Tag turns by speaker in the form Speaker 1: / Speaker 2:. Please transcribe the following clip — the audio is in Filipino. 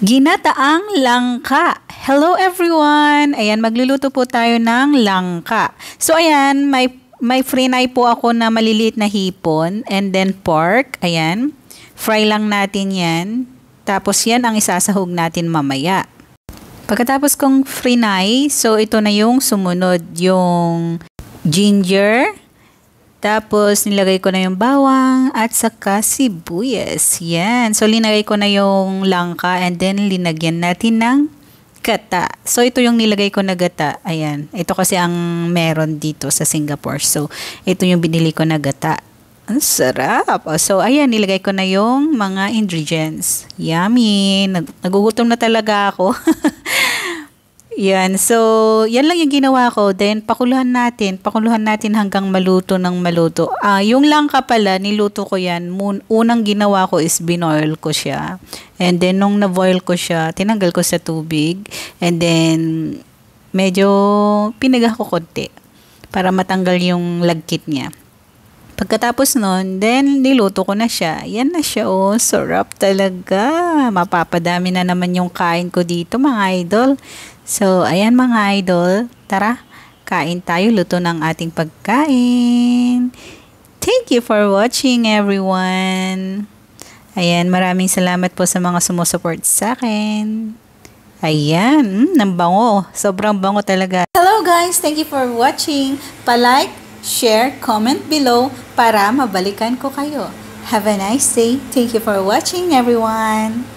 Speaker 1: Ginataang langka. Hello everyone! Ayan, magluluto po tayo ng langka. So ayan, may frinay po ako na maliliit na hipon and then pork. Ayan, fry lang natin yan. Tapos yan ang isasahog natin mamaya. Pagkatapos kong frinay, so ito na yung sumunod, yung ginger. Tapos, nilagay ko na yung bawang at saka sibuyas. Yan. So, linagay ko na yung langka and then linagyan natin ng gata. So, ito yung nilagay ko na gata. Ayan. Ito kasi ang meron dito sa Singapore. So, ito yung binili ko na gata. Ang sarap. So, ayan. Nilagay ko na yung mga ingredients. Yummy. Nagugutom na talaga ako. Yan. So, yan lang yung ginawa ko. Then, pakuluhan natin. Pakuluhan natin hanggang maluto ng maluto. Yung langka pala, niluto ko yan. Unang ginawa ko is binoil ko siya. And then, nung na-boil ko siya, tinanggal ko sa tubig. And then, medyo pinagah ko konti para matanggal yung lagkit niya. Pagkatapos nun, then niluto ko na siya. Yan na siya, oh. Sarap talaga. Mapapadami na naman yung kain ko dito, mga idol. So, ayan mga idol. Tara, kain tayo. Luto ng ating pagkain. Thank you for watching, everyone. Ayan, maraming salamat po sa mga sumusupport sa akin. Ayan, ang bango. Sobrang bango talaga. Hello guys, thank you for watching. Pa-like, share, comment below para mabalikan ko kayo. Have a nice day. Thank you for watching, everyone.